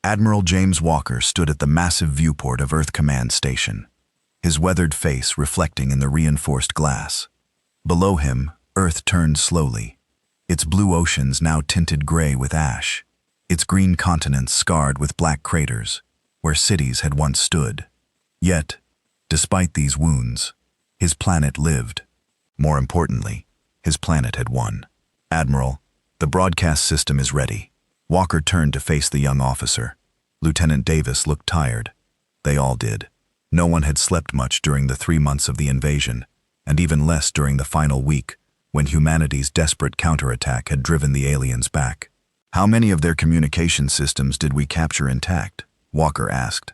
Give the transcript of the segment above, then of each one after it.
Admiral James Walker stood at the massive viewport of Earth Command Station, his weathered face reflecting in the reinforced glass. Below him, Earth turned slowly, its blue oceans now tinted gray with ash, its green continents scarred with black craters, where cities had once stood. Yet, despite these wounds, his planet lived. More importantly, his planet had won. "Admiral, the broadcast system is ready." Walker turned to face the young officer. Lieutenant Davis looked tired. They all did. No one had slept much during the 3 months of the invasion, and even less during the final week, when humanity's desperate counterattack had driven the aliens back. "How many of their communication systems did we capture intact?" Walker asked.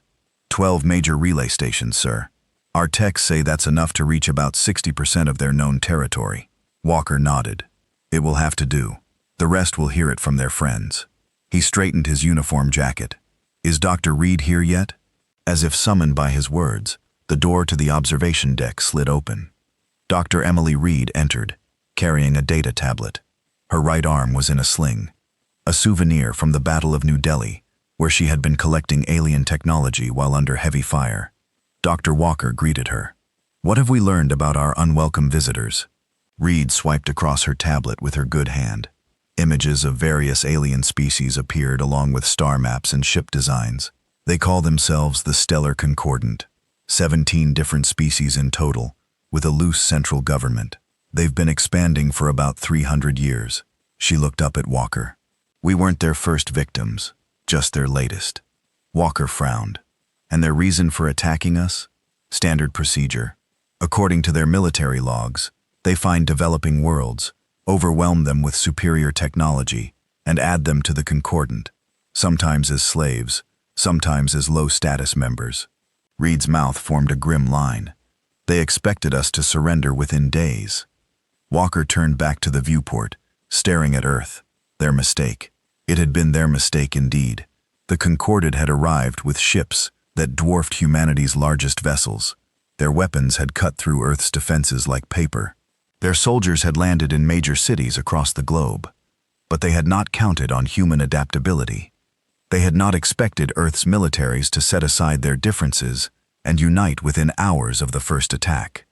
12 major relay stations, sir. Our techs say that's enough to reach about 60% of their known territory." Walker nodded. "It will have to do. The rest will hear it from their friends." He straightened his uniform jacket. "Is Dr. Reed here yet?" As if summoned by his words, the door to the observation deck slid open. Dr. Emily Reed entered, carrying a data tablet. Her right arm was in a sling, a souvenir from the Battle of New Delhi, where she had been collecting alien technology while under heavy fire. Dr. Walker greeted her. "What have we learned about our unwelcome visitors?" Reed swiped across her tablet with her good hand. Images of various alien species appeared along with star maps and ship designs. They call themselves the Stellar Concordant. 17 different species in total, with a loose central government. They've been expanding for about 300 years. She looked up at Walker. "We weren't their first victims, just their latest." Walker frowned. "And their reason for attacking us? Standard procedure. According to their military logs, they find developing worlds, overwhelm them with superior technology, and add them to the Concordant, sometimes as slaves, sometimes as low-status members." Reed's mouth formed a grim line. "They expected us to surrender within days." Walker turned back to the viewport, staring at Earth. Their mistake. It had been their mistake indeed. The Concordant had arrived with ships that dwarfed humanity's largest vessels. Their weapons had cut through Earth's defenses like paper. Their soldiers had landed in major cities across the globe. But they had not counted on human adaptability. They had not expected Earth's militaries to set aside their differences and unite within hours of the first attack.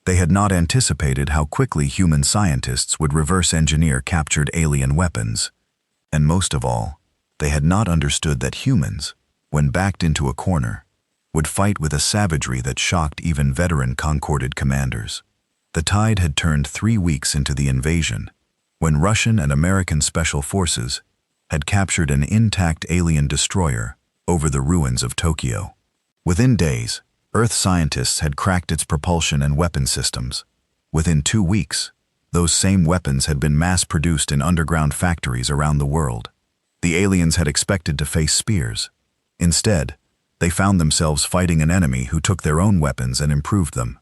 They had not anticipated how quickly human scientists would reverse engineer captured alien weapons. And most of all, they had not understood that humans, when backed into a corner, would fight with a savagery that shocked even veteran Concorded commanders. The tide had turned 3 weeks into the invasion, when Russian and American special forces had captured an intact alien destroyer over the ruins of Tokyo. Within days, Earth scientists had cracked its propulsion and weapon systems. Within 2 weeks, those same weapons had been mass-produced in underground factories around the world. The aliens had expected to face spears. Instead, they found themselves fighting an enemy who took their own weapons and improved them.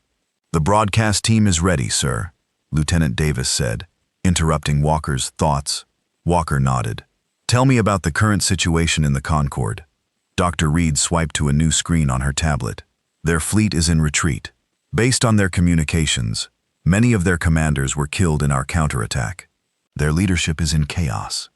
"The broadcast team is ready, sir," Lieutenant Davis said, interrupting Walker's thoughts. Walker nodded. "Tell me about the current situation in the Concorde." Dr. Reed swiped to a new screen on her tablet. "Their fleet is in retreat. Based on their communications, many of their commanders were killed in our counterattack. Their leadership is in chaos."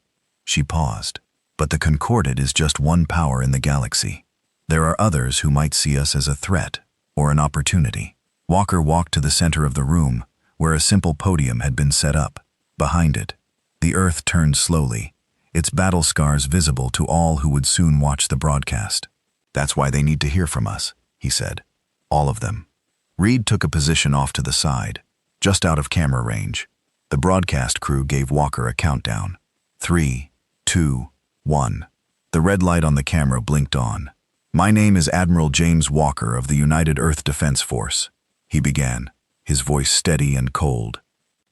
She paused. "But the Concordant is just one power in the galaxy. There are others who might see us as a threat or an opportunity." Walker walked to the center of the room, where a simple podium had been set up. Behind it, the Earth turned slowly, its battle scars visible to all who would soon watch the broadcast. "That's why they need to hear from us," he said. "All of them." Reed took a position off to the side, just out of camera range. The broadcast crew gave Walker a countdown. 3, 2, 1. The red light on the camera blinked on. "My name is Admiral James Walker of the United Earth Defense Force," he began, his voice steady and cold.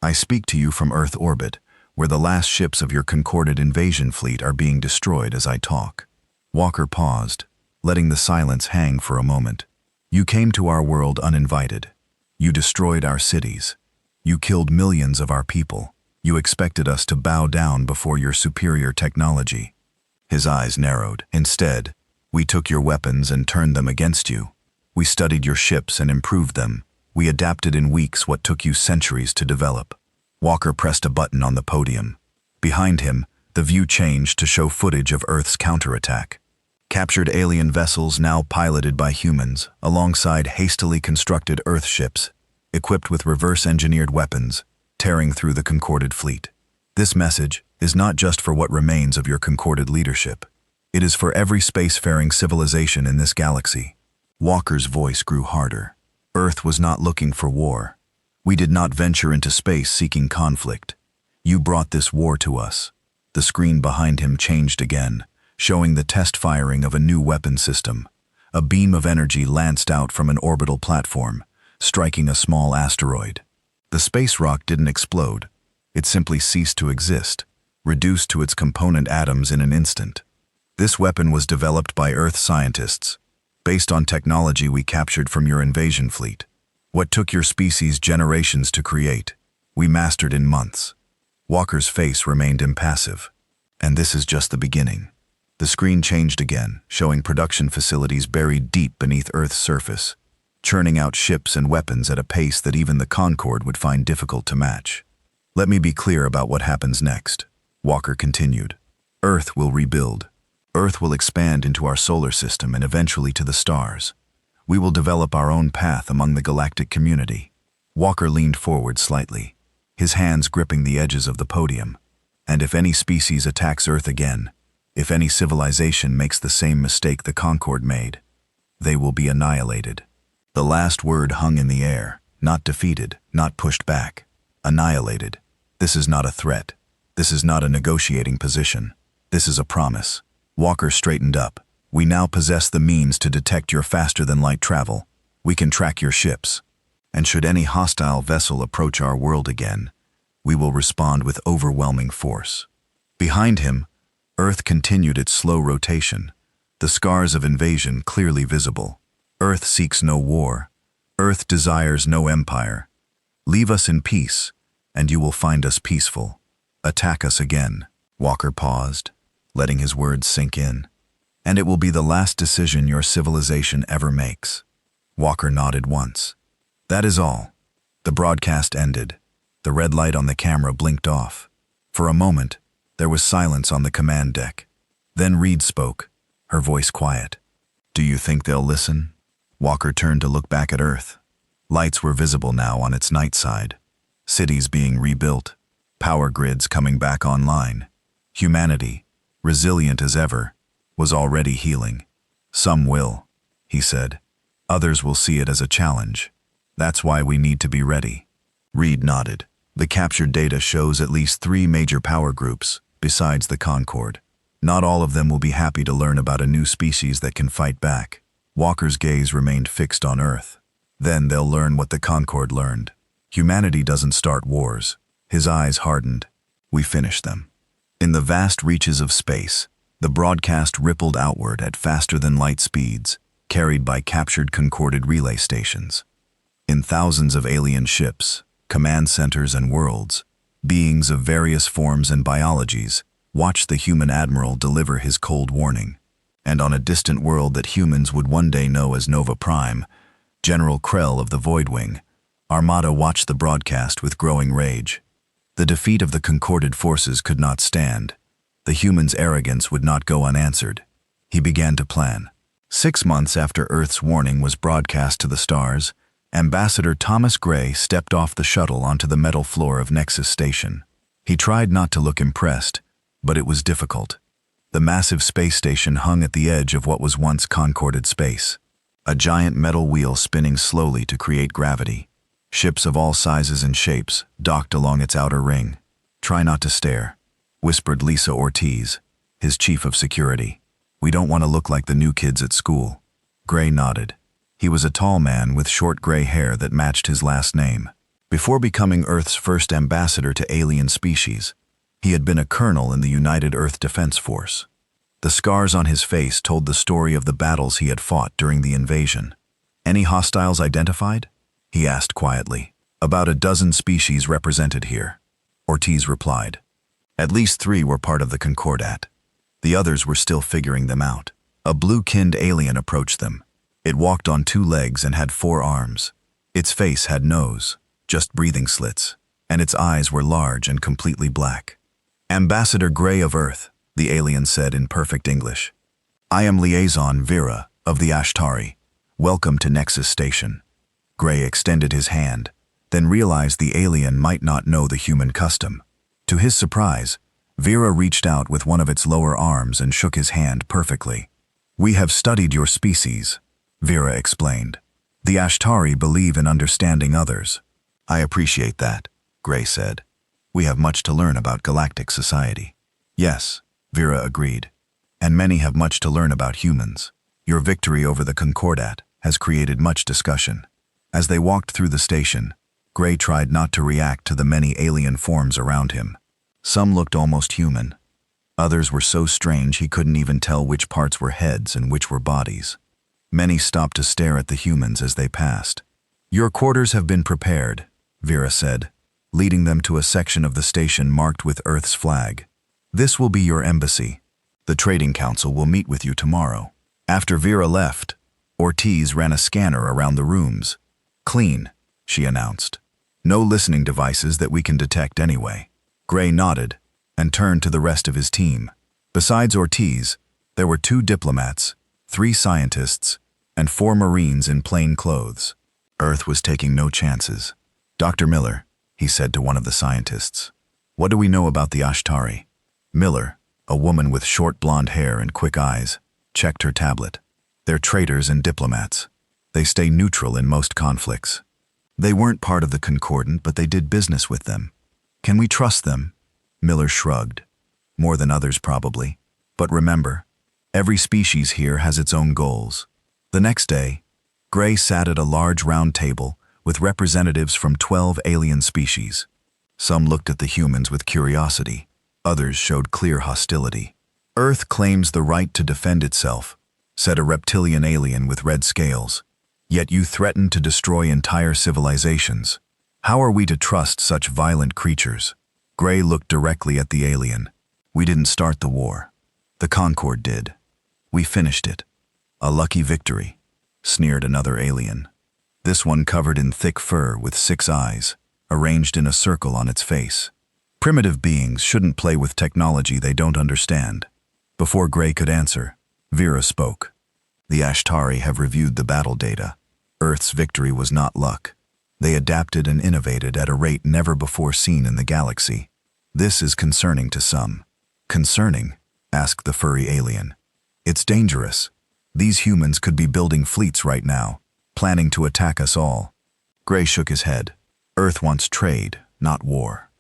"I speak to you from Earth orbit, where the last ships of your Concorded invasion fleet are being destroyed as I talk." Walker paused, letting the silence hang for a moment. "You came to our world uninvited. You destroyed our cities. You killed millions of our people. You expected us to bow down before your superior technology." His eyes narrowed. "Instead, we took your weapons and turned them against you. We studied your ships and improved them. We adapted in weeks what took you centuries to develop." Walker pressed a button on the podium. Behind him, the view changed to show footage of Earth's counterattack. Captured alien vessels now piloted by humans, alongside hastily constructed Earth ships, equipped with reverse-engineered weapons, tearing through the concorded fleet. This message is not just for what remains of your concorded leadership. It is for every spacefaring civilization in this galaxy. Walker's voice grew harder. Earth was not looking for war. We did not venture into space seeking conflict. You brought this war to us. The screen behind him changed again, showing the test firing of a new weapon system. A beam of energy lanced out from an orbital platform, striking a small asteroid. The space rock didn't explode. It simply ceased to exist, reduced to its component atoms in an instant. This weapon was developed by Earth scientists, based on technology we captured from your invasion fleet. What took your species generations to create, we mastered in months. Walker's face remained impassive. And this is just the beginning. The screen changed again, showing production facilities buried deep beneath Earth's surface, churning out ships and weapons at a pace that even the Concorde would find difficult to match. Let me be clear about what happens next, Walker continued. Earth will rebuild. Earth will expand into our solar system and eventually to the stars. We will develop our own path among the galactic community. Walker leaned forward slightly, his hands gripping the edges of the podium. And if any species attacks Earth again, if any civilization makes the same mistake the Concorde made, they will be annihilated. The last word hung in the air, not defeated, not pushed back. Annihilated. This is not a threat. This is not a negotiating position. This is a promise. Walker straightened up. We now possess the means to detect your faster-than-light travel. We can track your ships. And should any hostile vessel approach our world again, we will respond with overwhelming force. Behind him, Earth continued its slow rotation, the scars of invasion clearly visible. Earth seeks no war. Earth desires no empire. Leave us in peace, and you will find us peaceful. Attack us again. Walker paused, letting his words sink in. And it will be the last decision your civilization ever makes. Walker nodded once. That is all. The broadcast ended. The red light on the camera blinked off. For a moment, there was silence on the command deck. Then Reed spoke, her voice quiet. Do you think they'll listen? Walker turned to look back at Earth. Lights were visible now on its night side. Cities being rebuilt, power grids coming back online. Humanity, resilient as ever, was already healing. Some will, he said. Others will see it as a challenge. That's why we need to be ready. Reed nodded. The captured data shows at least 3 major power groups, besides the Concorde. Not all of them will be happy to learn about a new species that can fight back. Walker's gaze remained fixed on Earth. Then they'll learn what the Concorde learned. Humanity doesn't start wars. His eyes hardened. We finish them. In the vast reaches of space, the broadcast rippled outward at faster-than-light speeds, carried by captured concorded relay stations. In thousands of alien ships, command centers and worlds, beings of various forms and biologies watched the human admiral deliver his cold warning. And on a distant world that humans would one day know as Nova Prime, General Krell of the Voidwing, Armada watched the broadcast with growing rage. The defeat of the concorded forces could not stand. The human's arrogance would not go unanswered. He began to plan. 6 months after Earth's warning was broadcast to the stars, Ambassador Thomas Gray stepped off the shuttle onto the metal floor of Nexus Station. He tried not to look impressed, but it was difficult. The massive space station hung at the edge of what was once concorded space. A giant metal wheel spinning slowly to create gravity. Ships of all sizes and shapes docked along its outer ring. Try not to stare, whispered Lisa Ortiz, his chief of security. We don't want to look like the new kids at school. Gray nodded. He was a tall man with short gray hair that matched his last name. Before becoming Earth's first ambassador to alien species, he had been a colonel in the United Earth Defense Force. The scars on his face told the story of the battles he had fought during the invasion. Any hostiles identified? He asked quietly. About a dozen species represented here, Ortiz replied. At least 3 were part of the Concordat. The others were still figuring them out. A blue-kinned alien approached them. It walked on 2 legs and had 4 arms. Its face had nose, just breathing slits, and its eyes were large and completely black. Ambassador Gray of Earth, the alien said in perfect English. I am Liaison Vera of the Ashtari. Welcome to Nexus Station. Gray extended his hand, then realized the alien might not know the human custom. To his surprise, Vera reached out with one of its lower arms and shook his hand perfectly. We have studied your species, Vera explained. The Ashtari believe in understanding others. I appreciate that, Gray said. We have much to learn about galactic society. Yes, Vera agreed. And many have much to learn about humans. Your victory over the Concordat has created much discussion. As they walked through the station, Gray tried not to react to the many alien forms around him. Some looked almost human. Others were so strange he couldn't even tell which parts were heads and which were bodies. Many stopped to stare at the humans as they passed. Your quarters have been prepared, Vera said, leading them to a section of the station marked with Earth's flag. This will be your embassy. The Trading Council will meet with you tomorrow. After Vera left, Ortiz ran a scanner around the rooms. Clean, she announced. No listening devices that we can detect anyway. Gray nodded and turned to the rest of his team. Besides Ortiz, there were 2 diplomats, 3 scientists, and 4 Marines in plain clothes. Earth was taking no chances. Dr. Miller, he said to one of the scientists, what do we know about the Ashtari? Miller, a woman with short blonde hair and quick eyes, checked her tablet. They're traitors and diplomats. They stay neutral in most conflicts. They weren't part of the Concordant, but they did business with them. Can we trust them? Miller shrugged. More than others probably. But remember, every species here has its own goals. The next day, Gray sat at a large round table with representatives from 12 alien species. Some looked at the humans with curiosity. Others showed clear hostility. Earth claims the right to defend itself, said a reptilian alien with red scales. Yet you threaten to destroy entire civilizations. How are we to trust such violent creatures? Gray looked directly at the alien. We didn't start the war. The Concord did. We finished it. A lucky victory, sneered another alien. This one covered in thick fur with 6 eyes, arranged in a circle on its face. Primitive beings shouldn't play with technology they don't understand. Before Gray could answer, Vera spoke. The Ashtari have reviewed the battle data. Earth's victory was not luck. They adapted and innovated at a rate never before seen in the galaxy. This is concerning to some. Concerning? Asked the furry alien. It's dangerous. These humans could be building fleets right now, planning to attack us all. Gray shook his head. Earth wants trade, not war.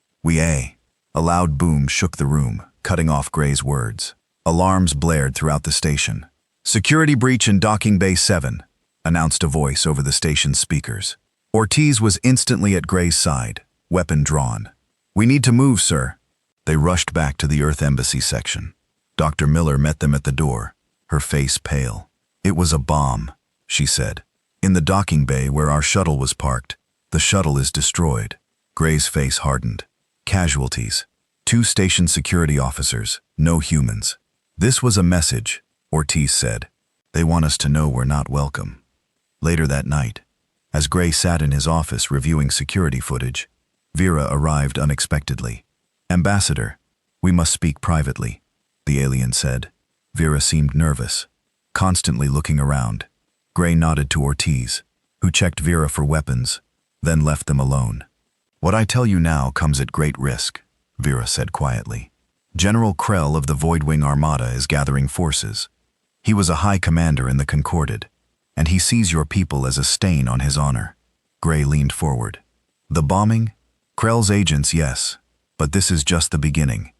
A loud boom shook the room, cutting off Gray's words. Alarms blared throughout the station. Security breach in Docking Bay 7, announced a voice over the station's speakers. Ortiz was instantly at Gray's side, weapon drawn. We need to move, sir. They rushed back to the Earth Embassy section. Dr. Miller met them at the door, her face pale. It was a bomb, she said. In the docking bay where our shuttle was parked, the shuttle is destroyed. Gray's face hardened. Casualties. 2 station security officers, no humans. This was a message, Ortiz said. They want us to know we're not welcome. Later that night, as Gray sat in his office reviewing security footage, Vera arrived unexpectedly. Ambassador, we must speak privately, the alien said. Vera seemed nervous, constantly looking around. Gray nodded to Ortiz, who checked Vera for weapons, then left them alone. What I tell you now comes at great risk, Vera said quietly. General Krell of the Voidwing Armada is gathering forces. He was a high commander in the Concorded, and he sees your people as a stain on his honor. Gray leaned forward. The bombing? Krell's agents, yes, but this is just the beginning.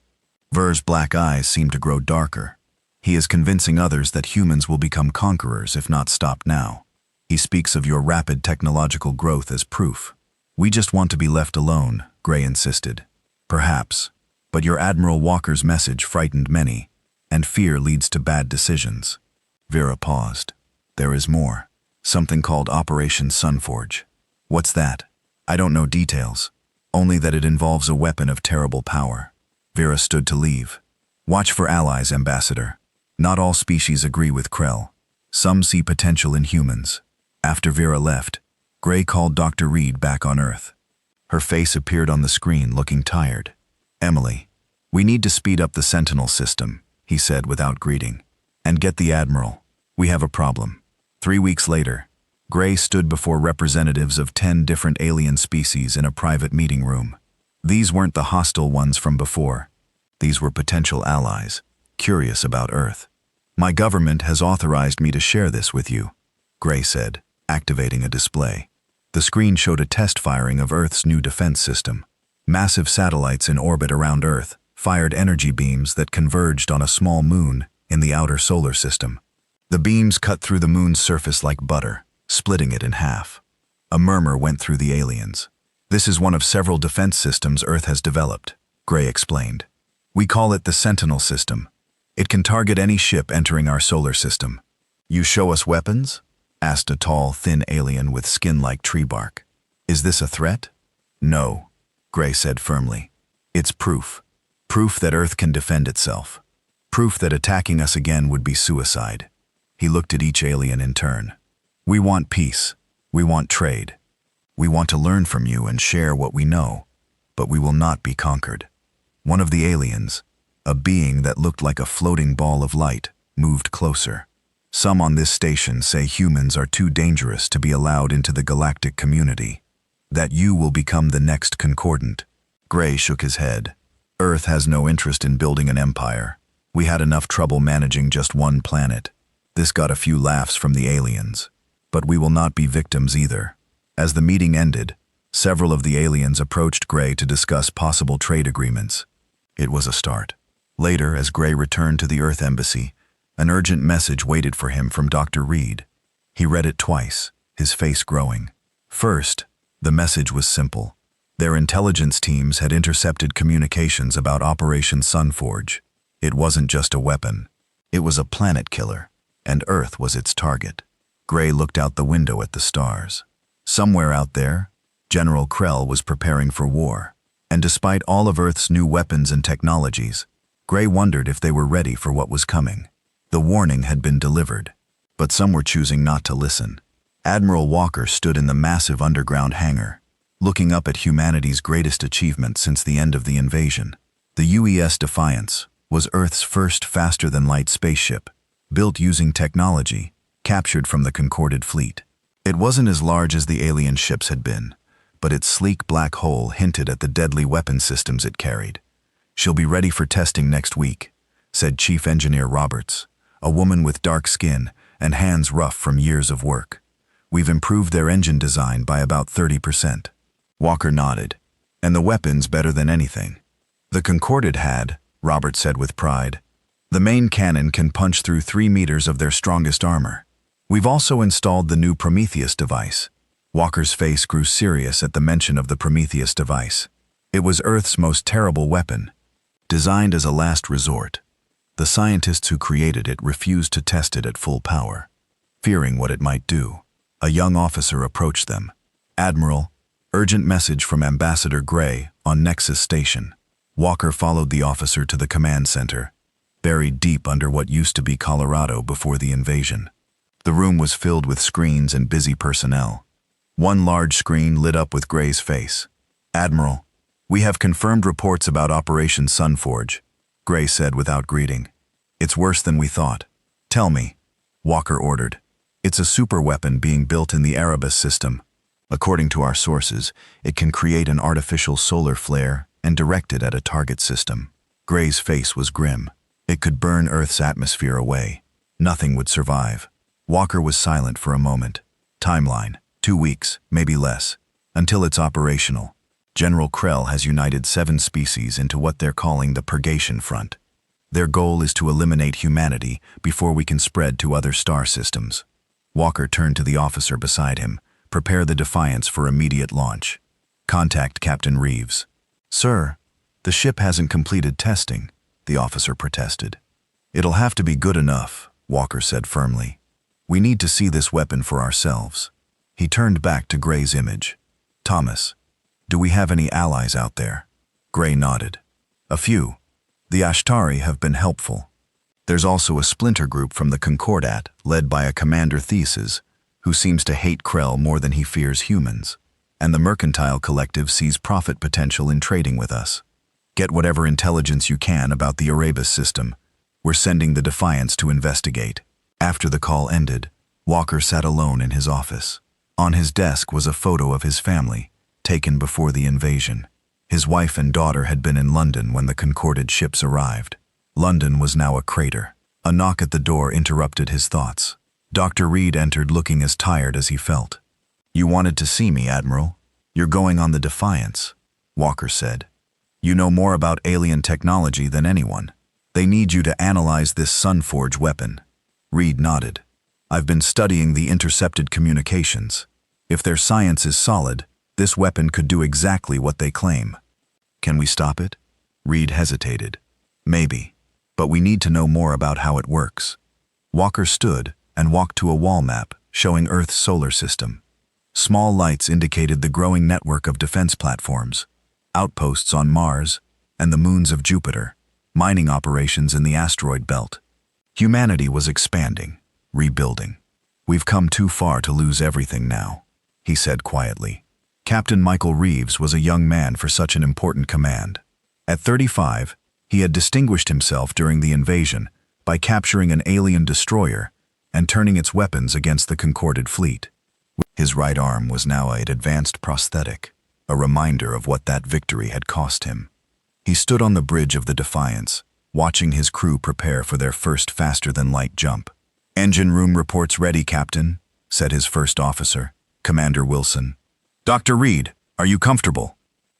Ver's black eyes seemed to grow darker. He is convincing others that humans will become conquerors if not stopped now. He speaks of your rapid technological growth as proof. We just want to be left alone, Gray insisted. Perhaps, but your Admiral Walker's message frightened many, and fear leads to bad decisions. Vera paused. There is more. Something called Operation Sunforge. What's that? I don't know details, only that it involves a weapon of terrible power. Vera stood to leave. Watch for allies, Ambassador. Not all species agree with Krell. Some see potential in humans. After Vera left, Gray called Dr. Reed back on Earth. Her face appeared on the screen, looking tired. Emily, we need to speed up the Sentinel system, he said without greeting. And get the Admiral. We have a problem. 3 weeks later, Gray stood before representatives of 10 different alien species in a private meeting room. These weren't the hostile ones from before. These were potential allies, curious about Earth. My government has authorized me to share this with you, Gray said, activating a display. The screen showed a test firing of Earth's new defense system. Massive satellites in orbit around Earth fired energy beams that converged on a small moon in the outer solar system. The beams cut through the moon's surface like butter, splitting it in half. A murmur went through the aliens. This is one of several defense systems Earth has developed, Gray explained. We call it the Sentinel system. It can target any ship entering our solar system. You show us weapons? Asked a tall, thin alien with skin like tree bark. Is this a threat? No, Gray said firmly. It's proof. Proof that Earth can defend itself. Proof that attacking us again would be suicide. He looked at each alien in turn. We want peace. We want trade. We want to learn from you and share what we know, but we will not be conquered. One of the aliens, a being that looked like a floating ball of light, moved closer. Some on this station say humans are too dangerous to be allowed into the galactic community. That you will become the next concordant. Gray shook his head. Earth has no interest in building an empire. We had enough trouble managing just one planet. This got a few laughs from the aliens. But we will not be victims either. As the meeting ended, several of the aliens approached Gray to discuss possible trade agreements. It was a start. Later, as Gray returned to the Earth Embassy, an urgent message waited for him from Dr. Reed. He read it twice, his face growing. First, the message was simple. Their intelligence teams had intercepted communications about Operation Sunforge. It wasn't just a weapon. It was a planet killer, and Earth was its target. Gray looked out the window at the stars. Somewhere out there, General Krell was preparing for war. And despite all of Earth's new weapons and technologies, Gray wondered if they were ready for what was coming. The warning had been delivered, but some were choosing not to listen. Admiral Walker stood in the massive underground hangar, looking up at humanity's greatest achievement since the end of the invasion. The UES Defiance was Earth's first faster-than-light spaceship, built using technology captured from the Concorded fleet. It wasn't as large as the alien ships had been, but its sleek black hull hinted at the deadly weapon systems it carried. She'll be ready for testing next week, said Chief Engineer Roberts, a woman with dark skin and hands rough from years of work. We've improved their engine design by about 30%. Walker nodded. And the weapons better than anything. The Concorded had, Roberts said with pride. The main cannon can punch through 3 meters of their strongest armor. We've also installed the new Prometheus device. Walker's face grew serious at the mention of the Prometheus device. It was Earth's most terrible weapon, designed as a last resort. The scientists who created it refused to test it at full power, fearing what it might do. A young officer approached them. Admiral, urgent message from Ambassador Gray on Nexus Station. Walker followed the officer to the command center, buried deep under what used to be Colorado before the invasion. The room was filled with screens and busy personnel. One large screen lit up with Gray's face. Admiral, we have confirmed reports about Operation Sunforge, Gray said without greeting. It's worse than we thought. Tell me, Walker ordered. It's a superweapon being built in the Arabus system. According to our sources, it can create an artificial solar flare and direct it at a target system. Gray's face was grim. It could burn Earth's atmosphere away. Nothing would survive. Walker was silent for a moment. Timeline, 2 weeks, maybe less, until it's operational. General Krell has united 7 species into what they're calling the Purgation Front. Their goal is to eliminate humanity before we can spread to other star systems. Walker turned to the officer beside him. Prepare the Defiance for immediate launch. Contact Captain Reeves. Sir, the ship hasn't completed testing, the officer protested. It'll have to be good enough, Walker said firmly. We need to see this weapon for ourselves. He turned back to Gray's image. Thomas, do we have any allies out there? Gray nodded. A few. The Ashtari have been helpful. There's also a splinter group from the Concordat, led by a Commander Thesis, who seems to hate Krell more than he fears humans. And the Mercantile Collective sees profit potential in trading with us. Get whatever intelligence you can about the Arabus system. We're sending the Defiance to investigate. After the call ended, Walker sat alone in his office. On his desk was a photo of his family, taken before the invasion. His wife and daughter had been in London when the Concorded ships arrived. London was now a crater. A knock at the door interrupted his thoughts. Dr. Reed entered looking as tired as he felt. "You wanted to see me, Admiral? You're going on the Defiance," Walker said. "You know more about alien technology than anyone. They need you to analyze this Sunforge weapon." Reed nodded. "I've been studying the intercepted communications. If their science is solid, this weapon could do exactly what they claim." "Can we stop it?" Reed hesitated. "Maybe, but we need to know more about how it works." Walker stood and walked to a wall map showing Earth's solar system. Small lights indicated the growing network of defense platforms, outposts on Mars and the moons of Jupiter, mining operations in the asteroid belt. Humanity was expanding, rebuilding. "We've come too far to lose everything now," he said quietly. Captain Michael Reeves was a young man for such an important command. At 35, he had distinguished himself during the invasion by capturing an alien destroyer and turning its weapons against the Concorded fleet. His right arm was now an advanced prosthetic, a reminder of what that victory had cost him. He stood on the bridge of the Defiance, watching his crew prepare for their first faster-than-light jump. "Engine room reports ready, Captain," said his first officer, Commander Wilson. "Dr. Reed, are you comfortable?"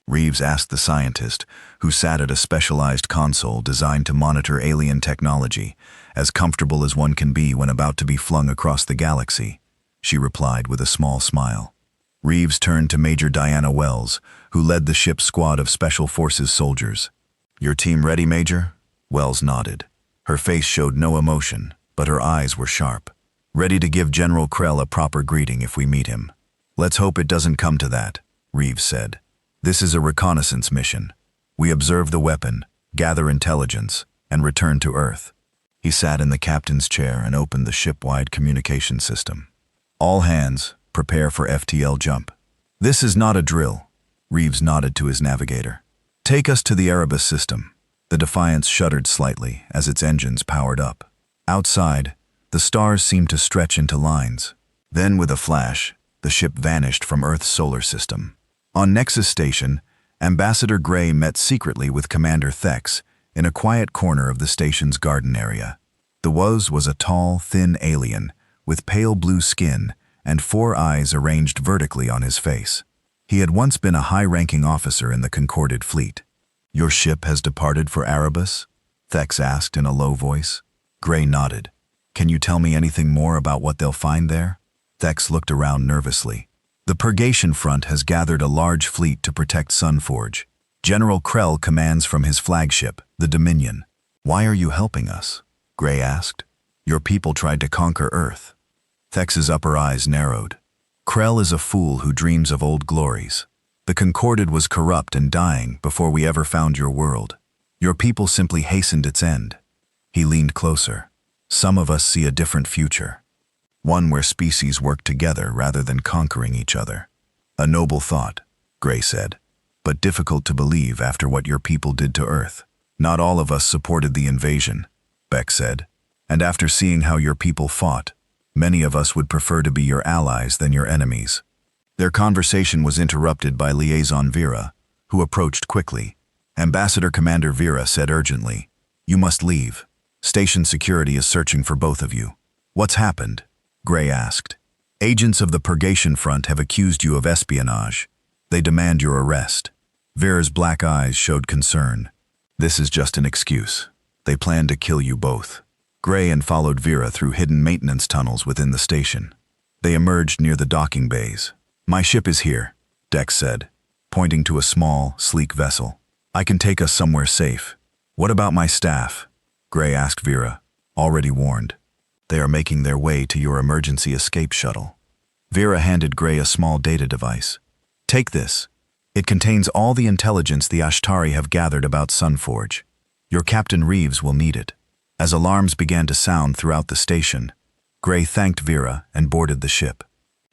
Reeves asked the scientist, who sat at a specialized console designed to monitor alien technology, as comfortable as one can be when about to be flung across the galaxy. She replied with a small smile. Reeves turned to Major Diana Wells, who led the ship's squad of Special Forces soldiers. "Your team ready, Major?" Wells nodded. Her face showed no emotion, but her eyes were sharp. "Ready to give General Krell a proper greeting if we meet him." "Let's hope it doesn't come to that," Reeves said. "This is a reconnaissance mission. We observe the weapon, gather intelligence, and return to Earth." He sat in the captain's chair and opened the ship-wide communication system. "All hands, prepare for FTL jump." "This is not a drill," Reeves nodded to his navigator. "Take us to the Arabus system." The Defiance shuddered slightly as its engines powered up. Outside, the stars seemed to stretch into lines. Then, with a flash, the ship vanished from Earth's solar system. On Nexus station, Ambassador Gray met secretly with Commander Thex in a quiet corner of the station's garden area. The was a tall, thin alien with pale blue skin and 4 eyes arranged vertically on his face. He had once been a high-ranking officer in the Concorded fleet. "Your ship has departed for Arabus?" Thex asked in a low voice. Gray nodded. "Can you tell me anything more about what they'll find there?" Thex looked around nervously. "The Purgation Front has gathered a large fleet to protect Sunforge. General Krell commands from his flagship, the Dominion." "Why are you helping us?" Gray asked. "Your people tried to conquer Earth." Thex's upper eyes narrowed. "Krell is a fool who dreams of old glories. The Concorded was corrupt and dying before we ever found your world. Your people simply hastened its end." He leaned closer. "Some of us see a different future. One where species work together rather than conquering each other." "A noble thought," Gray said, "but difficult to believe after what your people did to Earth." "Not all of us supported the invasion," Beck said, "and after seeing how your people fought, many of us would prefer to be your allies than your enemies." Their conversation was interrupted by Liaison Vera, who approached quickly. Ambassador Commander Vera said urgently, "You must leave. Station security is searching for both of you." "What's happened?" Gray asked. "Agents of the Purgation Front have accused you of espionage. They demand your arrest." Vera's black eyes showed concern. "This is just an excuse. They plan to kill you both." Gray followed Vera through hidden maintenance tunnels within the station. They emerged near the docking bays. "My ship is here," Dex said, pointing to a small, sleek vessel. "I can take us somewhere safe." "What about my staff?" Gray asked Vera, already warned. "They are making their way to your emergency escape shuttle." Vera handed Gray a small data device. "Take this. It contains all the intelligence the Ashtari have gathered about Sunforge. Your Captain Reeves will need it." As alarms began to sound throughout the station, Gray thanked Vera and boarded the ship.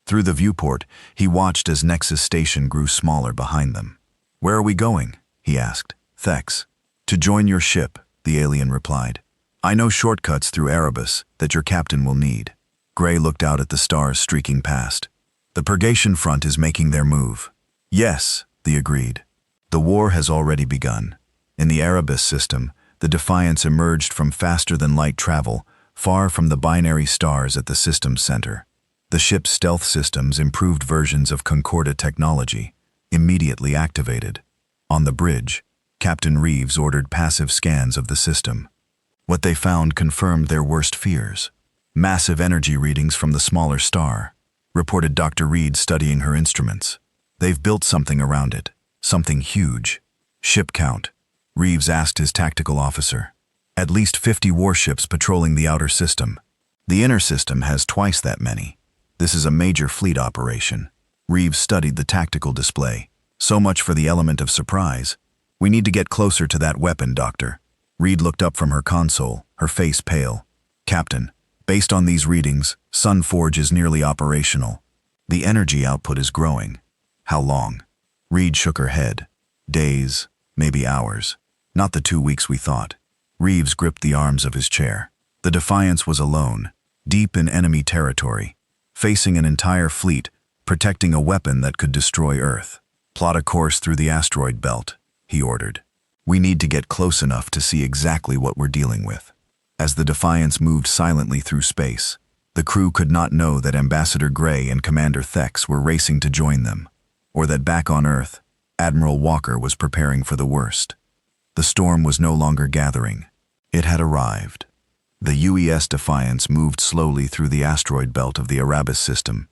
Through the viewport, he watched as Nexus station grew smaller behind them. "Where are we going?" he asked. "Thex." "To join your ship," the alien replied. I know shortcuts through Arabus that your captain will need. Gray looked out at the stars streaking past. The Purgation Front is making their move. Yes, they agreed. The war has already begun. In the Arabus system, the Defiance emerged from faster-than-light travel, far from the binary stars at the system's center. The ship's stealth systems, improved versions of Concorda technology, immediately activated. On the bridge, Captain Reeves ordered passive scans of the system. What they found confirmed their worst fears. Massive energy readings from the smaller star, reported Dr. Reed studying her instruments. They've built something around it, something huge. Ship count, Reeves asked his tactical officer. At least 50 warships patrolling the outer system. The inner system has twice that many. This is a major fleet operation. Reeves studied the tactical display. So much for the element of surprise. We need to get closer to that weapon, Doctor. Reed looked up from her console, her face pale. Captain, based on these readings, Sunforge is nearly operational. The energy output is growing. How long? Reed shook her head. Days, maybe hours. Not the 2 weeks we thought. Reeves gripped the arms of his chair. The Defiance was alone, deep in enemy territory, facing an entire fleet, protecting a weapon that could destroy Earth. Plot a course through the asteroid belt, he ordered. We need to get close enough to see exactly what we're dealing with. As the Defiance moved silently through space, the crew could not know that Ambassador Gray and Commander Thex were racing to join them, or that back on Earth, Admiral Walker was preparing for the worst. The storm was no longer gathering. It had arrived. The UES Defiance moved slowly through the asteroid belt of the Arabus system.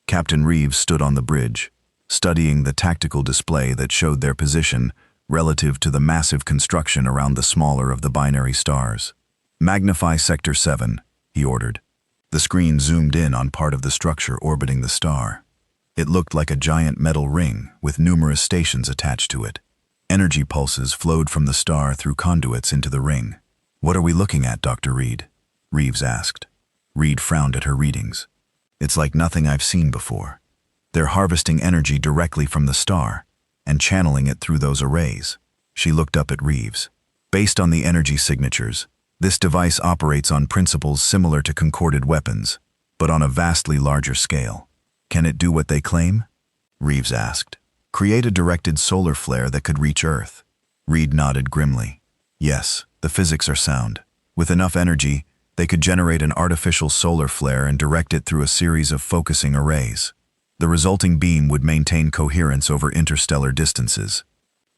Captain Reeves stood on the bridge, studying the tactical display that showed their position relative to the massive construction around the smaller of the binary stars. Magnify Sector 7, he ordered. The screen zoomed in on part of the structure orbiting the star. It looked like a giant metal ring with numerous stations attached to it. Energy pulses flowed from the star through conduits into the ring. What are we looking at, Dr. Reed? Reeves asked. Reed frowned at her readings. It's like nothing I've seen before. They're harvesting energy directly from the star and channeling it through those arrays. She looked up at Reeves. Based on the energy signatures, this device operates on principles similar to concorded weapons, but on a vastly larger scale. Can it do what they claim? Reeves asked. Create a directed solar flare that could reach Earth. Reed nodded grimly. Yes, the physics are sound. With enough energy, they could generate an artificial solar flare and direct it through a series of focusing arrays. The resulting beam would maintain coherence over interstellar distances.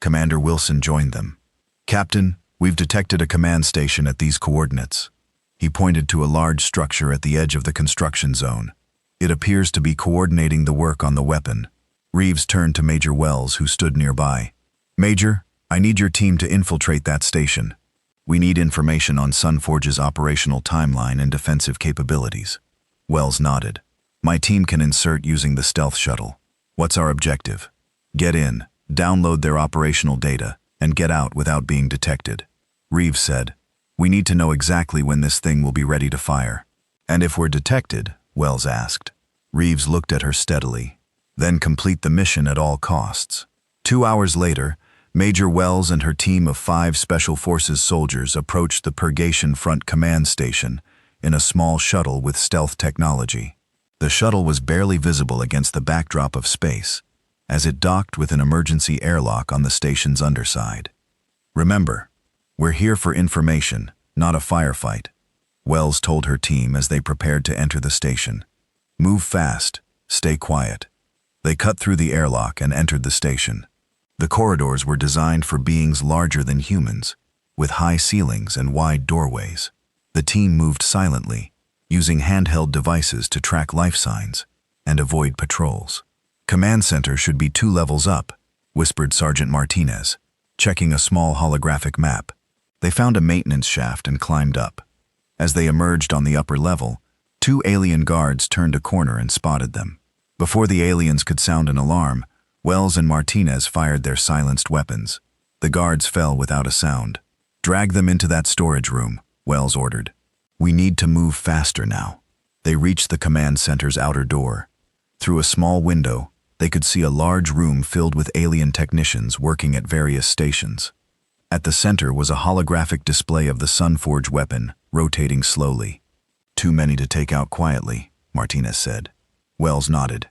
Commander Wilson joined them. Captain, we've detected a command station at these coordinates. He pointed to a large structure at the edge of the construction zone. It appears to be coordinating the work on the weapon. Reeves turned to Major Wells, who stood nearby. Major, I need your team to infiltrate that station. We need information on Sunforge's operational timeline and defensive capabilities. Wells nodded. My team can insert using the stealth shuttle. What's our objective? Get in, download their operational data, and get out without being detected. Reeves said, We need to know exactly when this thing will be ready to fire. And if we're detected, Wells asked. Reeves looked at her steadily. Then complete the mission at all costs. 2 hours later, Major Wells and her team of 5 Special Forces soldiers approached the Purgation Front command station in a small shuttle with stealth technology. The shuttle was barely visible against the backdrop of space, as it docked with an emergency airlock on the station's underside. Remember, we're here for information, not a firefight, Wells told her team as they prepared to enter the station. Move fast, stay quiet. They cut through the airlock and entered the station. The corridors were designed for beings larger than humans, with high ceilings and wide doorways. The team moved silently, using handheld devices to track life signs and avoid patrols. Command center should be 2 levels up, whispered Sergeant Martinez, checking a small holographic map. They found a maintenance shaft and climbed up. As they emerged on the upper level, 2 alien guards turned a corner and spotted them. Before the aliens could sound an alarm, Wells and Martinez fired their silenced weapons. The guards fell without a sound. Drag them into that storage room, Wells ordered. We need to move faster now. They reached the command center's outer door. Through a small window, they could see a large room filled with alien technicians working at various stations. At the center was a holographic display of the Sunforge weapon, rotating slowly. "Too many to take out quietly," Martinez said. Wells nodded.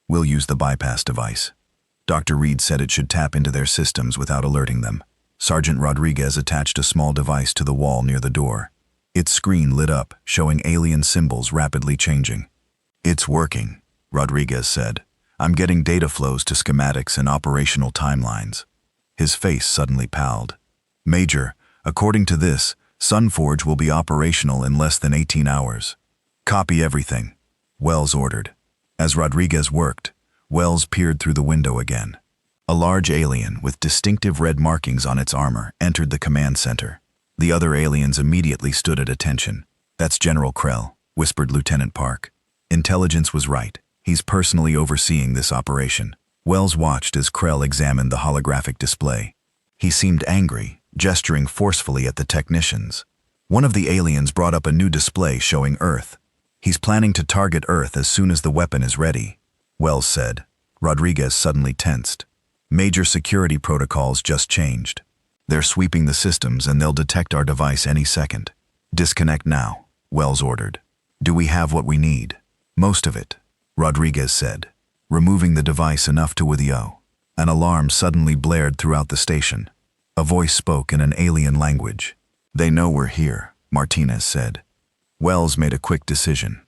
"We'll use the bypass device." Dr. Reed said it should tap into their systems without alerting them. Sergeant Rodriguez attached a small device to the wall near the door. Its screen lit up, showing alien symbols rapidly changing. "It's working," Rodriguez said. "I'm getting data flows to schematics and operational timelines." His face suddenly palled. "Major, according to this, Sunforge will be operational in less than 18 hours. Copy everything," Wells ordered. As Rodriguez worked, Wells peered through the window again. A large alien with distinctive red markings on its armor entered the command center. The other aliens immediately stood at attention. "That's General Krell," whispered Lieutenant Park. Intelligence was right. He's personally overseeing this operation. Wells watched as Krell examined the holographic display. He seemed angry, gesturing forcefully at the technicians. One of the aliens brought up a new display showing Earth. "He's planning to target Earth as soon as the weapon is ready," Wells said. Rodriguez suddenly tensed. "Major security protocols just changed. They're sweeping the systems and they'll detect our device any second. Disconnect now," Wells ordered. "Do we have what we need?" "Most of it," Rodriguez said, removing the device enough to withio. An alarm suddenly blared throughout the station. A voice spoke in an alien language. "They know we're here," Martinez said. Wells made a quick decision.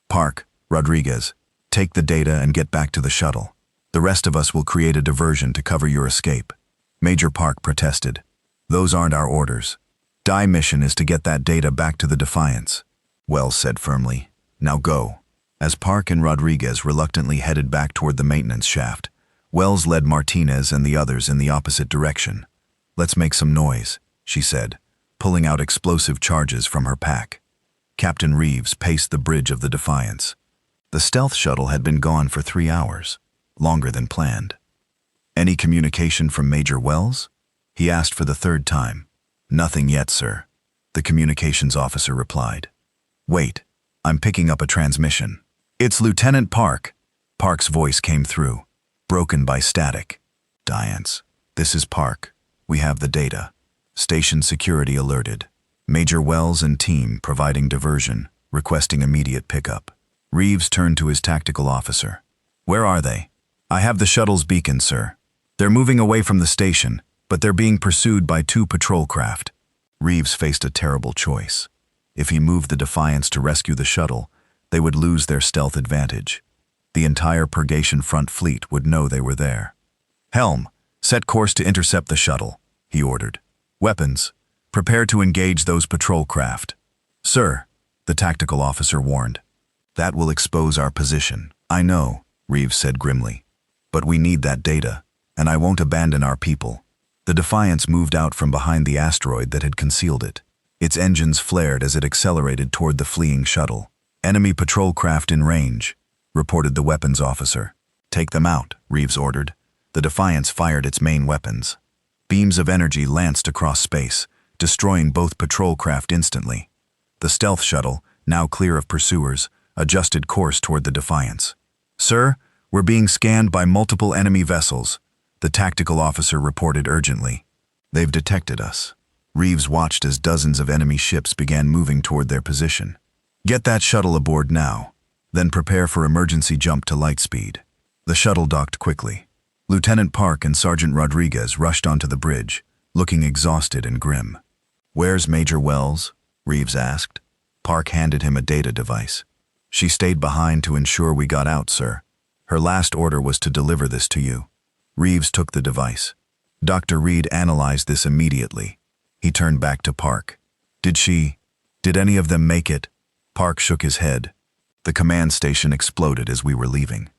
"Park, Rodriguez, take the data and get back to the shuttle. The rest of us will create a diversion to cover your escape." Major Park protested. "Those aren't our orders. Die mission is to get that data back to the Defiance," Wells said firmly. "Now go." As Park and Rodriguez reluctantly headed back toward the maintenance shaft, Wells led Martinez and the others in the opposite direction. "Let's make some noise," she said, pulling out explosive charges from her pack. Captain Reeves paced the bridge of the Defiance. The stealth shuttle had been gone for 3 hours, longer than planned. "Any communication from Major Wells?" he asked for the third time. "Nothing yet, sir," the communications officer replied. "Wait, I'm picking up a transmission." "It's Lieutenant Park." Park's voice came through, broken by static. "Diance, this is Park. We have the data. Station security alerted. Major Wells and team providing diversion, requesting immediate pickup." Reeves turned to his tactical officer. "Where are they?" "I have the shuttle's beacon, sir. They're moving away from the station, but they're being pursued by 2 patrol craft." Reeves faced a terrible choice. If he moved the Defiance to rescue the shuttle, they would lose their stealth advantage. The entire Purgation Front fleet would know they were there. "Helm, set course to intercept the shuttle," he ordered. "Weapons, prepare to engage those patrol craft." "Sir," the tactical officer warned. "That will expose our position." "I know," Reeves said grimly. "But we need that data, and I won't abandon our people." The Defiance moved out from behind the asteroid that had concealed it. Its engines flared as it accelerated toward the fleeing shuttle. "Enemy patrol craft in range," reported the weapons officer. "Take them out," Reeves ordered. The Defiance fired its main weapons. Beams of energy lanced across space, destroying both patrol craft instantly. The stealth shuttle, now clear of pursuers, adjusted course toward the Defiance. "Sir, we're being scanned by multiple enemy vessels," the tactical officer reported urgently. "They've detected us." Reeves watched as dozens of enemy ships began moving toward their position. "Get that shuttle aboard now, then prepare for emergency jump to light speed." The shuttle docked quickly. Lieutenant Park and Sergeant Rodriguez rushed onto the bridge, looking exhausted and grim. "Where's Major Wells?" Reeves asked. Park handed him a data device. "She stayed behind to ensure we got out, sir. Her last order was to deliver this to you." Reeves took the device. Dr. Reed analyzed this immediately. He turned back to Park. Did any of them make it?" Park shook his head. "The command station exploded as we were leaving.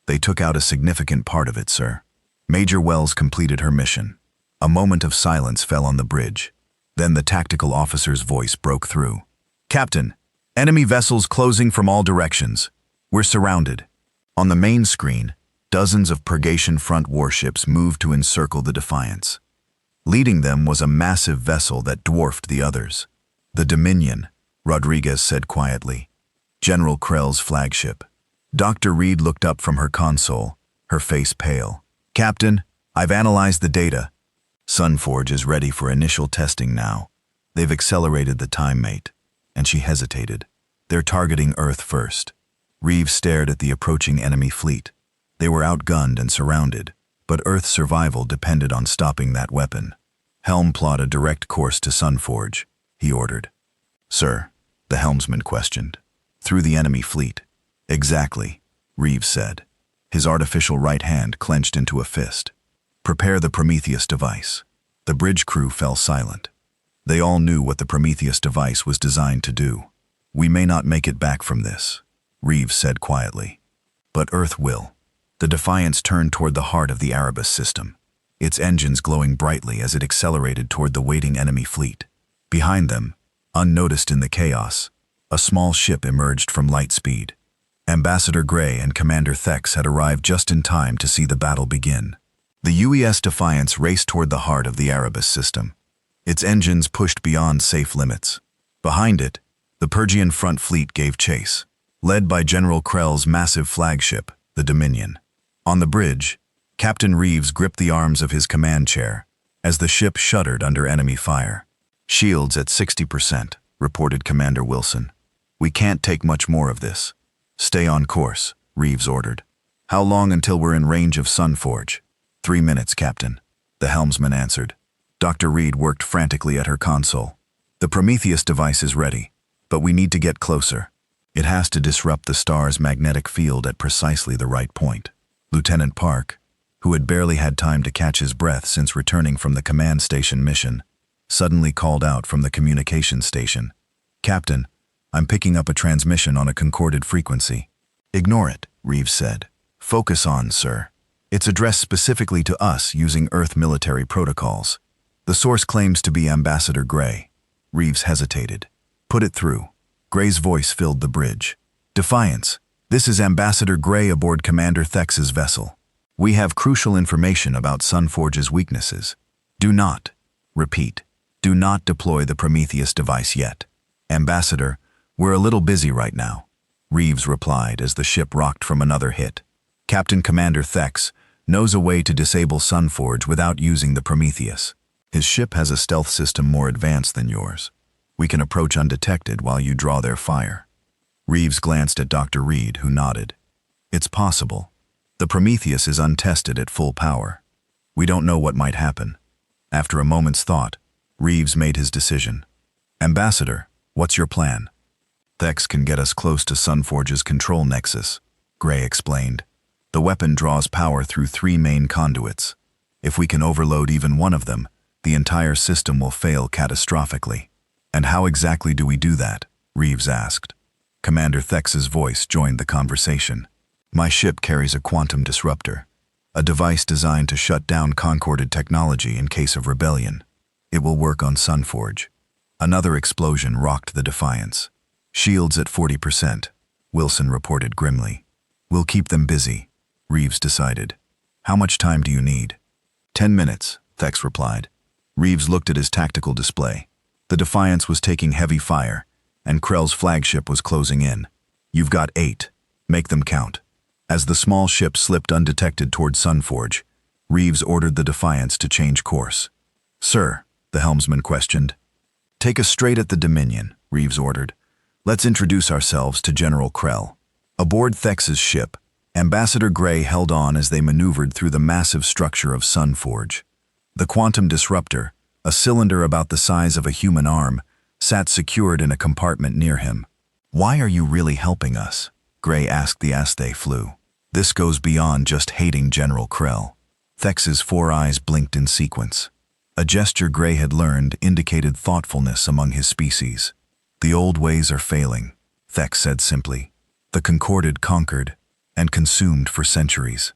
They took out a significant part of it, sir." Major Wells completed her mission. A moment of silence fell on the bridge. Then the tactical officer's voice broke through. "Captain, enemy vessels closing from all directions. We're surrounded." On the main screen, dozens of Purgation Front warships moved to encircle the Defiance. Leading them was a massive vessel that dwarfed the others. "The Dominion," Rodriguez said quietly. "General Krell's flagship." Dr. Reed looked up from her console, her face pale. "Captain, I've analyzed the data. Sunforge is ready for initial testing now. They've accelerated the time mate. And she hesitated. They're targeting Earth first. Reeves stared at the approaching enemy fleet. They were outgunned and surrounded, but Earth's survival depended on stopping that weapon. Helm, plot a direct course to Sunforge, he ordered. Sir, the helmsman questioned. Through the enemy fleet. Exactly, Reeves said. His artificial right hand clenched into a fist. Prepare the Prometheus device. The bridge crew fell silent. They all knew what the Prometheus device was designed to do. We may not make it back from this, Reeves said quietly. But Earth will. The Defiance turned toward the heart of the Arabus system, its engines glowing brightly as it accelerated toward the waiting enemy fleet. Behind them, unnoticed in the chaos, a small ship emerged from light speed. Ambassador Gray and Commander Thex had arrived just in time to see the battle begin. The UES Defiance raced toward the heart of the Arabus system. Its engines pushed beyond safe limits. Behind it, the Pergian front fleet gave chase, led by General Krell's massive flagship, the Dominion. On the bridge, Captain Reeves gripped the arms of his command chair as the ship shuddered under enemy fire. Shields at 60%, reported Commander Wilson. We can't take much more of this. Stay on course, Reeves ordered. How long until we're in range of Sunforge? 3 minutes, Captain, the helmsman answered. Dr. Reed worked frantically at her console. The Prometheus device is ready, but we need to get closer. It has to disrupt the star's magnetic field at precisely the right point. Lieutenant Park, who had barely had time to catch his breath since returning from the command station mission, suddenly called out from the communications station. Captain, I'm picking up a transmission on a concorded frequency. Ignore it, Reeves said. Focus on, sir. It's addressed specifically to us using Earth military protocols. The source claims to be Ambassador Gray. Reeves hesitated. Put it through. Gray's voice filled the bridge. Defiance, this is Ambassador Gray aboard Commander Thex's vessel. We have crucial information about Sunforge's weaknesses. Do not, repeat, do not deploy the Prometheus device yet. Ambassador, we're a little busy right now, Reeves replied as the ship rocked from another hit. Captain Commander Thex knows a way to disable Sunforge without using the Prometheus. His ship has a stealth system more advanced than yours. We can approach undetected while you draw their fire. Reeves glanced at Dr. Reed, who nodded. It's possible. The Prometheus is untested at full power. We don't know what might happen. After a moment's thought, Reeves made his decision. Ambassador, what's your plan? Thex can get us close to Sunforge's control nexus, Gray explained. The weapon draws power through 3 main conduits. If we can overload even one of them, the entire system will fail catastrophically. And how exactly do we do that? Reeves asked. Commander Thex's voice joined the conversation. My ship carries a quantum disruptor, a device designed to shut down concorded technology in case of rebellion. It will work on Sunforge. Another explosion rocked the Defiance. Shields at 40%, Wilson reported grimly. We'll keep them busy, Reeves decided. How much time do you need? 10 minutes, Thex replied. Reeves looked at his tactical display. The Defiance was taking heavy fire, and Krell's flagship was closing in. You've got 8. Make them count. As the small ship slipped undetected toward Sunforge, Reeves ordered the Defiance to change course. Sir, the helmsman questioned. Take us straight at the Dominion, Reeves ordered. Let's introduce ourselves to General Krell. Aboard Thex's ship, Ambassador Gray held on as they maneuvered through the massive structure of Sunforge. The quantum disruptor, a cylinder about the size of a human arm, sat secured in a compartment near him. Why are you really helping us? Gray asked as they flew. This goes beyond just hating General Krell. Thex's 4 eyes blinked in sequence. A gesture Gray had learned indicated thoughtfulness among his species. The old ways are failing, Thex said simply. The concorded conquered and consumed for centuries.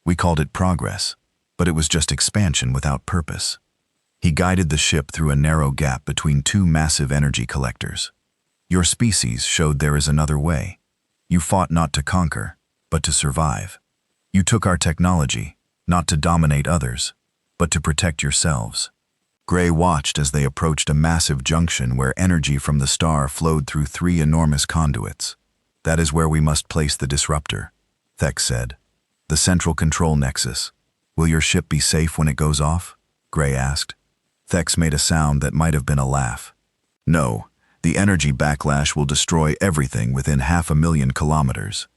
We called it progress, but it was just expansion without purpose. He guided the ship through a narrow gap between 2 massive energy collectors. Your species showed there is another way. You fought not to conquer, but to survive. You took our technology, not to dominate others, but to protect yourselves. Gray watched as they approached a massive junction where energy from the star flowed through 3 enormous conduits. That is where we must place the disruptor, Thex said. The central control nexus. Will your ship be safe when it goes off? Gray asked. Thex made a sound that might have been a laugh. No, the energy backlash will destroy everything within 500,000 kilometers.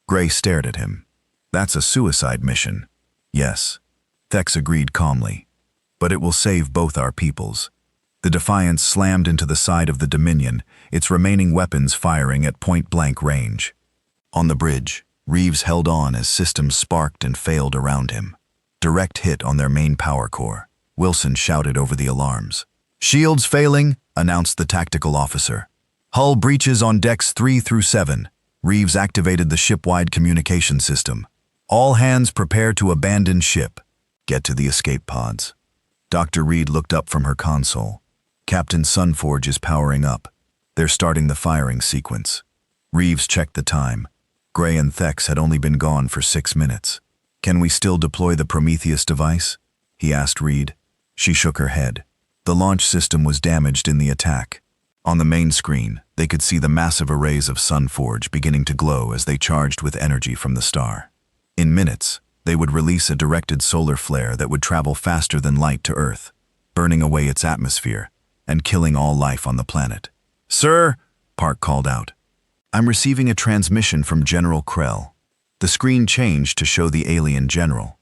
Gray stared at him. That's a suicide mission. Yes. Thex agreed calmly. But it will save both our peoples. The Defiance slammed into the side of the Dominion, its remaining weapons firing at point-blank range. On the bridge, Reeves held on as systems sparked and failed around him. Direct hit on their main power core. Wilson shouted over the alarms. "Shields failing," announced the tactical officer. "Hull breaches on decks 3 through 7. Reeves activated the ship-wide communication system. All hands prepare to abandon ship. Get to the escape pods." Dr. Reed looked up from her console. Captain Sunforge is powering up. They're starting the firing sequence. Reeves checked the time. Gray and Thex had only been gone for 6 minutes. "Can we still deploy the Prometheus device?" he asked Reed. She shook her head. The launch system was damaged in the attack. On the main screen, they could see the massive arrays of Sunforge beginning to glow as they charged with energy from the star. In minutes, they would release a directed solar flare that would travel faster than light to Earth, burning away its atmosphere and killing all life on the planet. "Sir," Park called out. "I'm receiving a transmission from General Krell." The screen changed to show the alien general.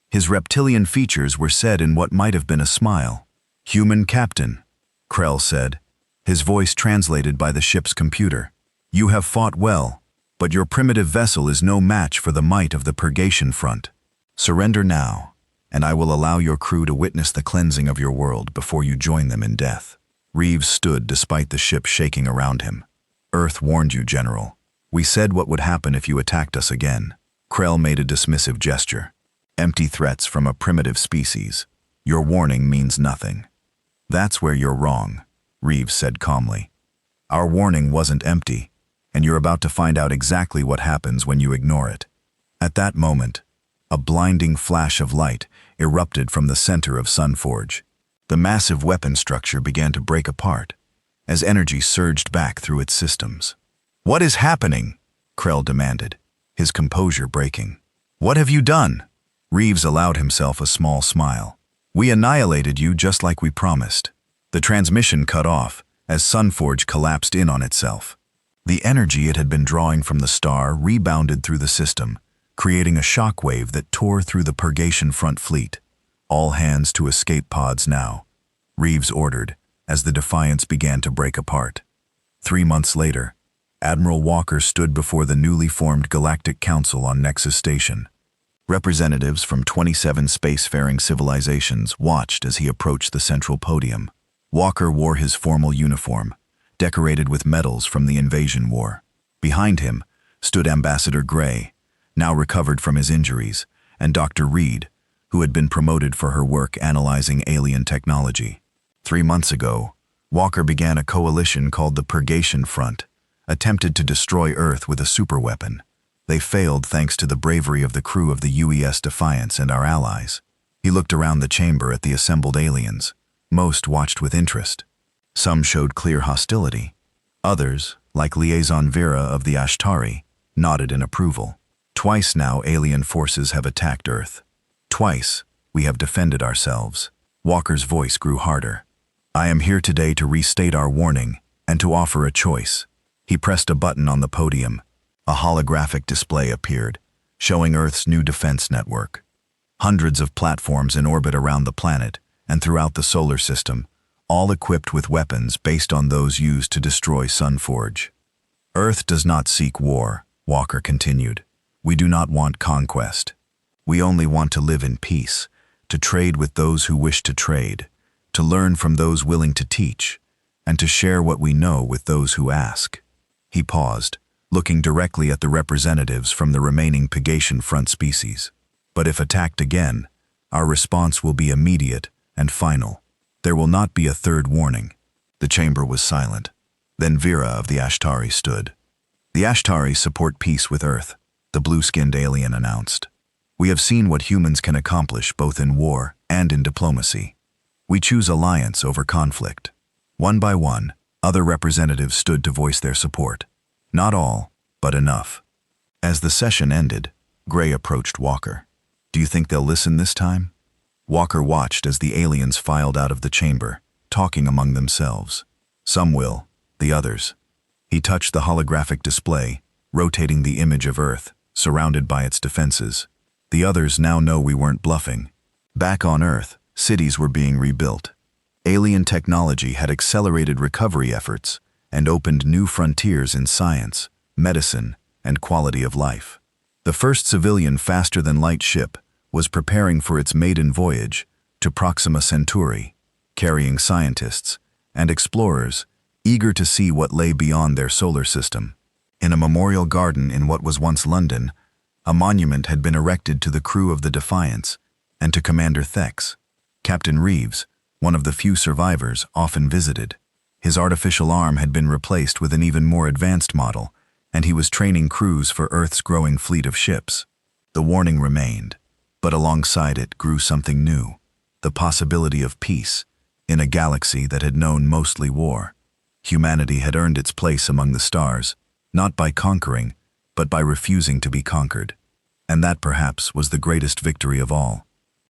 His reptilian features were said in what might have been a smile. "Human Captain," Krell said, his voice translated by the ship's computer. "You have fought well, but your primitive vessel is no match for the might of the Purgation Front. Surrender now, and I will allow your crew to witness the cleansing of your world before you join them in death." Reeves stood despite the ship shaking around him. "Earth warned you, General. We said what would happen if you attacked us again." Krell made a dismissive gesture. "Empty threats from a primitive species. Your warning means nothing." "That's where you're wrong," Reeves said calmly. "Our warning wasn't empty, and you're about to find out exactly what happens when you ignore it." At that moment, a blinding flash of light erupted from the center of Sunforge. The massive weapon structure began to break apart as energy surged back through its systems. "What is happening?" Krell demanded, his composure breaking. "What have you done?" Reeves allowed himself a small smile. "We annihilated you just like we promised." The transmission cut off as Sunforge collapsed in on itself. The energy it had been drawing from the star rebounded through the system, creating a shockwave that tore through the Purgation Front fleet. "All hands to escape pods now," Reeves ordered as the Defiance began to break apart. 3 months later, Admiral Walker stood before the newly formed Galactic Council on Nexus Station. Representatives from 27 spacefaring civilizations watched as he approached the central podium. Walker wore his formal uniform, decorated with medals from the invasion war. Behind him stood Ambassador Gray, now recovered from his injuries, and Dr. Reed, who had been promoted for her work analyzing alien technology. 3 months ago, Walker began a coalition called the Purgation Front, attempted to destroy Earth with a superweapon. They failed thanks to the bravery of the crew of the UES Defiance and our allies. He looked around the chamber at the assembled aliens. Most watched with interest. Some showed clear hostility. Others, like Liaison Vera of the Ashtari, nodded in approval. Twice now alien forces have attacked Earth. Twice we have defended ourselves. Walker's voice grew harder. "I am here today to restate our warning and to offer a choice." He pressed a button on the podium. A holographic display appeared, showing Earth's new defense network. Hundreds of platforms in orbit around the planet and throughout the solar system, all equipped with weapons based on those used to destroy Sunforge. "Earth does not seek war," Walker continued. "We do not want conquest. We only want to live in peace, to trade with those who wish to trade, to learn from those willing to teach, and to share what we know with those who ask." He paused, looking directly at the representatives from the remaining Purgation Front species. "But if attacked again, our response will be immediate and final. There will not be a third warning." The chamber was silent. Then Vera of the Ashtari stood. "The Ashtari support peace with Earth," the blue-skinned alien announced. "We have seen what humans can accomplish both in war and in diplomacy. We choose alliance over conflict." One by one, other representatives stood to voice their support. Not all, but enough. As the session ended, Gray approached Walker. "Do you think they'll listen this time?" Walker watched as the aliens filed out of the chamber, talking among themselves. Some will, the others. He touched the holographic display, rotating the image of Earth, surrounded by its defenses. The others now know we weren't bluffing. Back on Earth, cities were being rebuilt. Alien technology had accelerated recovery efforts and opened new frontiers in science, medicine, and quality of life. The first civilian faster-than-light ship was preparing for its maiden voyage to Proxima Centauri, carrying scientists and explorers eager to see what lay beyond their solar system. In a memorial garden in what was once London, a monument had been erected to the crew of the Defiance and to Commander Thex. Captain Reeves, one of the few survivors, often visited. His artificial arm had been replaced with an even more advanced model, and he was training crews for Earth's growing fleet of ships. The warning remained, but alongside it grew something new, the possibility of peace in a galaxy that had known mostly war. Humanity had earned its place among the stars, not by conquering, but by refusing to be conquered. And that perhaps was the greatest victory of all.